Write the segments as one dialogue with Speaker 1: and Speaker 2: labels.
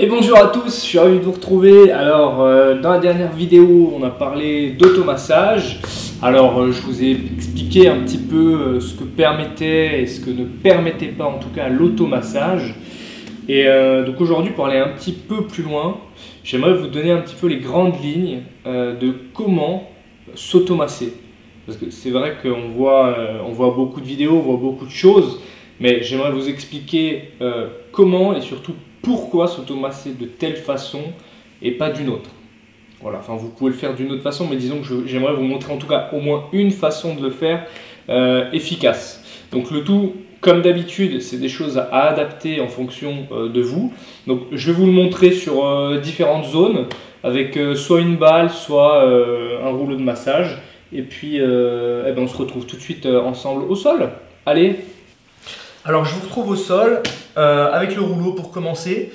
Speaker 1: Et bonjour à tous, je suis ravi de vous retrouver. Alors, dans la dernière vidéo, on a parlé d'automassage. Alors, je vous ai expliqué un petit peu ce que permettait et ce que ne permettait pas, en tout cas, l'automassage. Et donc aujourd'hui, pour aller un petit peu plus loin, j'aimerais vous donner un petit peu les grandes lignes de comment s'automasser. Parce que c'est vrai qu'on voit beaucoup de vidéos, on voit beaucoup de choses, mais j'aimerais vous expliquer comment et surtout pourquoi s'automasser de telle façon et pas d'une autre. Voilà, enfin vous pouvez le faire d'une autre façon, mais disons que j'aimerais vous montrer en tout cas au moins une façon de le faire efficace. Donc le tout, comme d'habitude, c'est des choses à adapter en fonction de vous. Donc je vais vous le montrer sur différentes zones avec soit une balle, soit un rouleau de massage. Et puis eh ben, on se retrouve tout de suite ensemble au sol. Allez! Alors je vous retrouve au sol avec le rouleau pour commencer.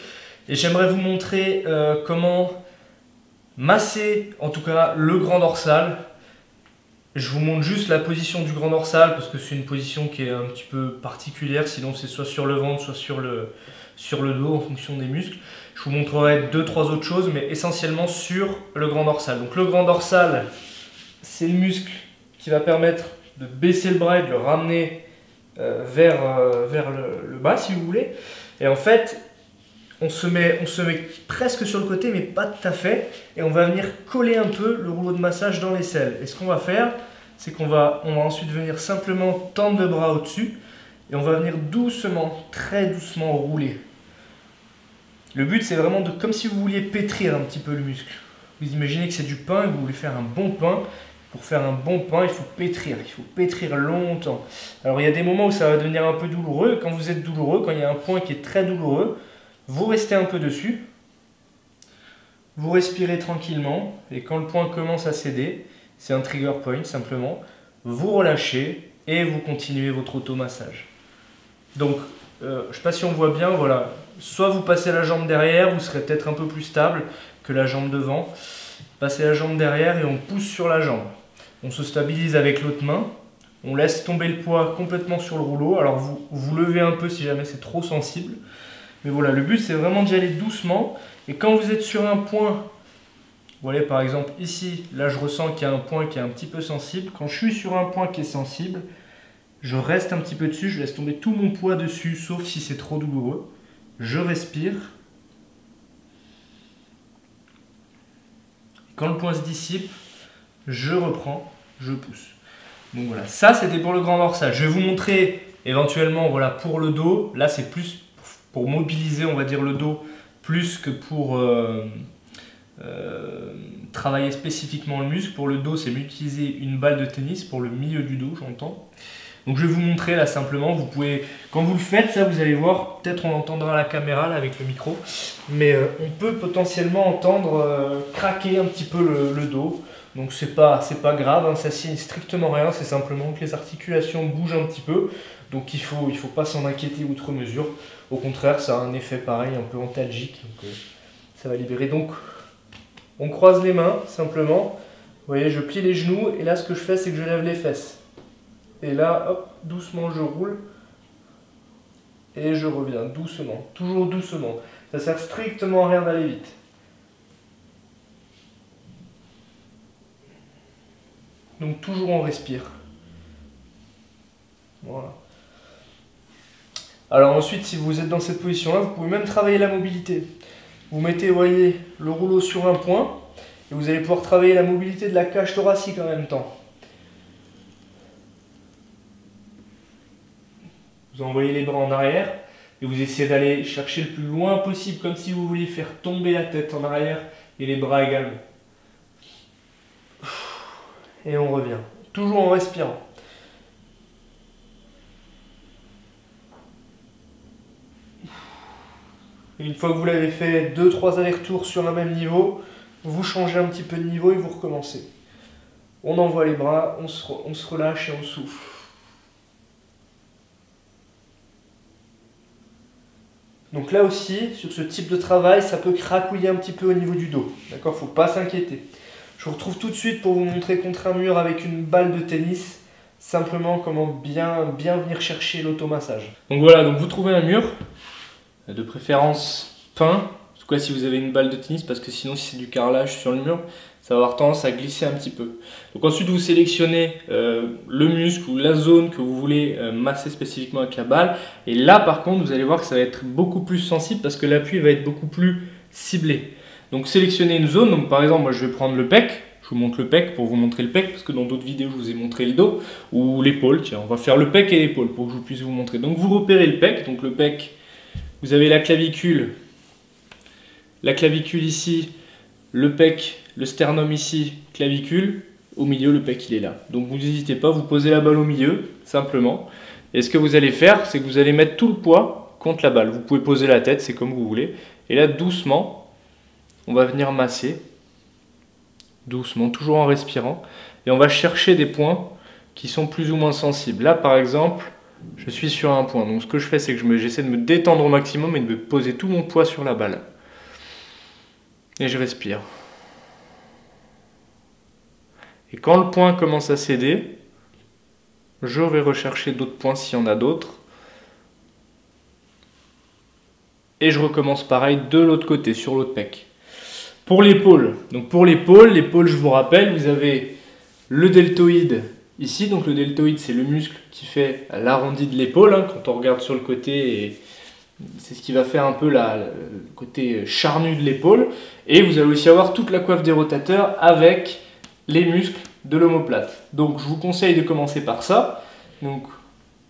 Speaker 1: Et j'aimerais vous montrer comment masser en tout cas le grand dorsal. Je vous montre juste la position du grand dorsal parce que c'est une position qui est un petit peu particulière, sinon c'est soit sur le ventre, soit sur le dos en fonction des muscles. Je vous montrerai 2-3 autres choses, mais essentiellement sur le grand dorsal. Donc le grand dorsal, c'est le muscle qui va permettre de baisser le bras et de le ramener vers le bas si vous voulez. Et en fait, on se met presque sur le côté, mais pas tout à fait. Et on va venir coller un peu le rouleau de massage dans l'aisselle. Et ce qu'on va faire, c'est qu'on va ensuite venir simplement tendre le bras au-dessus. Et on va venir doucement, très doucement rouler. Le but, c'est vraiment comme si vous vouliez pétrir un petit peu le muscle. Vous imaginez que c'est du pain et que vous voulez faire un bon pain. Pour faire un bon pain, il faut pétrir longtemps. Alors il y a des moments où ça va devenir un peu douloureux. Quand vous êtes douloureux, quand il y a un point qui est très douloureux, vous restez un peu dessus, vous respirez tranquillement, et quand le point commence à céder, c'est un trigger point simplement, vous relâchez et vous continuez votre automassage. Donc, je ne sais pas si on voit bien, voilà, soit vous passez la jambe derrière, vous serez peut-être un peu plus stable que la jambe devant. Passez la jambe derrière et on pousse sur la jambe. On se stabilise avec l'autre main, on laisse tomber le poids complètement sur le rouleau. Alors vous levez un peu si jamais c'est trop sensible. Mais voilà, le but c'est vraiment d'y aller doucement. Et quand vous êtes sur un point, vous voyez par exemple ici, là je ressens qu'il y a un point qui est un petit peu sensible. Quand je suis sur un point qui est sensible, je reste un petit peu dessus, je laisse tomber tout mon poids dessus, sauf si c'est trop douloureux. Je respire. Quand le point se dissipe, je reprends, je pousse. Donc voilà, ça c'était pour le grand dorsal. Je vais vous montrer éventuellement voilà, pour le dos. Là c'est plus pour mobiliser on va dire le dos plus que pour travailler spécifiquement le muscle. Pour le dos c'est utiliser une balle de tennis pour le milieu du dos j'entends. Donc je vais vous montrer là simplement, vous pouvez, quand vous le faites ça vous allez voir, peut-être on entendra la caméra là avec le micro, mais on peut potentiellement entendre craquer un petit peu le dos. Donc c'est pas grave, hein, ça signe strictement rien, c'est simplement que les articulations bougent un petit peu. Donc il faut pas s'en inquiéter outre mesure. Au contraire, ça a un effet pareil, un peu antalgique. Donc ça va libérer. Donc on croise les mains simplement. Vous voyez, je plie les genoux et là ce que je fais c'est que je lève les fesses. Et là, hop, doucement je roule. Et je reviens doucement, toujours doucement. Ça sert strictement à rien d'aller vite. Donc toujours on respire. Voilà. Alors ensuite, si vous êtes dans cette position-là, vous pouvez même travailler la mobilité. Vous mettez, vous voyez, le rouleau sur un point, et vous allez pouvoir travailler la mobilité de la cage thoracique en même temps. Vous envoyez les bras en arrière, et vous essayez d'aller chercher le plus loin possible, comme si vous vouliez faire tomber la tête en arrière, et les bras également. Et on revient, toujours en respirant. Et une fois que vous l'avez fait 2-3 allers-retours sur un même niveau, vous changez un petit peu de niveau et vous recommencez. On envoie les bras, on se relâche et on souffle. Donc là aussi, sur ce type de travail, ça peut cracouiller un petit peu au niveau du dos. D'accord, faut pas s'inquiéter. Je vous retrouve tout de suite pour vous montrer contre un mur avec une balle de tennis, simplement comment bien venir chercher l'automassage. Donc voilà, donc vous trouvez un mur, de préférence peint, parce tout cas si vous avez une balle de tennis, parce que sinon si c'est du carrelage sur le mur, ça va avoir tendance à glisser un petit peu. Donc ensuite vous sélectionnez le muscle ou la zone que vous voulez masser spécifiquement avec la balle. Et là par contre vous allez voir que ça va être beaucoup plus sensible parce que l'appui va être beaucoup plus ciblé. Donc sélectionnez une zone, donc par exemple moi je vais prendre le pec. Je vous montre le pec pour vous montrer le pec, parce que dans d'autres vidéos je vous ai montré le dos, ou l'épaule. Tiens, on va faire le pec et l'épaule pour que je puisse vous montrer. Donc vous repérez le pec, donc le pec, vous avez la clavicule ici, le pec, le sternum ici, clavicule, au milieu le pec il est là. Donc vous n'hésitez pas, vous posez la balle au milieu, simplement. Et ce que vous allez faire, c'est que vous allez mettre tout le poids contre la balle. Vous pouvez poser la tête, c'est comme vous voulez. Et là doucement, on va venir masser. Doucement, toujours en respirant, et on va chercher des points qui sont plus ou moins sensibles. Là par exemple, je suis sur un point, donc ce que je fais c'est que j'essaie de me détendre au maximum et de me poser tout mon poids sur la balle. Et je respire. Et quand le point commence à céder, je vais rechercher d'autres points s'il y en a d'autres. Et je recommence pareil de l'autre côté, sur l'autre pec. Pour l'épaule, je vous rappelle, vous avez le deltoïde ici. Donc le deltoïde, c'est le muscle qui fait l'arrondi de l'épaule, hein, quand on regarde sur le côté, et c'est ce qui va faire un peu le côté charnu de l'épaule. Et vous allez aussi avoir toute la coiffe des rotateurs avec les muscles de l'omoplate. Donc je vous conseille de commencer par ça. Donc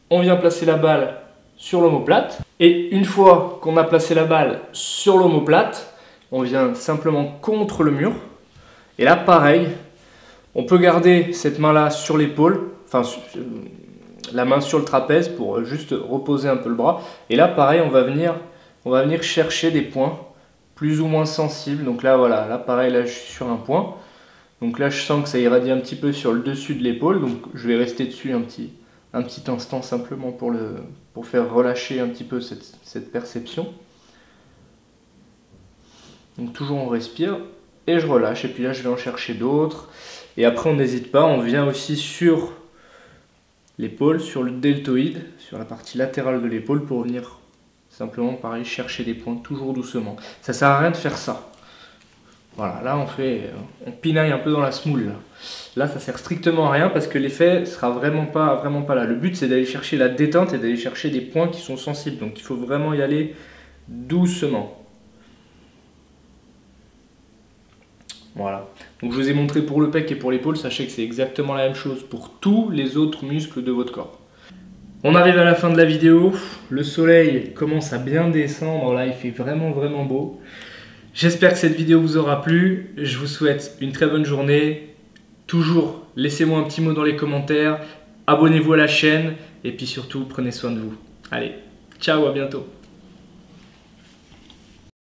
Speaker 1: on vient placer la balle sur l'omoplate, et une fois qu'on a placé la balle sur l'omoplate, on vient simplement contre le mur. Et là, pareil, on peut garder cette main-là sur l'épaule, enfin la main sur le trapèze pour juste reposer un peu le bras. Et là, pareil, on va venir chercher des points plus ou moins sensibles. Donc là, voilà, là, pareil, là, je suis sur un point. Donc là, je sens que ça irradie un petit peu sur le dessus de l'épaule. Donc je vais rester dessus un petit instant simplement pour faire relâcher un petit peu cette perception. Donc toujours on respire et je relâche, et puis là je vais en chercher d'autres. Et après on n'hésite pas, on vient aussi sur l'épaule, sur le deltoïde, sur la partie latérale de l'épaule, pour venir simplement pareil chercher des points toujours doucement. Ça sert à rien de faire ça. Voilà, là on pinaille un peu dans la semoule. Là ça sert strictement à rien parce que l'effet sera vraiment pas là. Le but c'est d'aller chercher la détente et d'aller chercher des points qui sont sensibles. Donc il faut vraiment y aller doucement. Voilà, donc je vous ai montré pour le pec et pour l'épaule, sachez que c'est exactement la même chose pour tous les autres muscles de votre corps. On arrive à la fin de la vidéo, le soleil commence à bien descendre, là il fait vraiment beau. J'espère que cette vidéo vous aura plu, je vous souhaite une très bonne journée. Toujours, laissez-moi un petit mot dans les commentaires, abonnez-vous à la chaîne, et puis surtout, prenez soin de vous. Allez, ciao, à bientôt.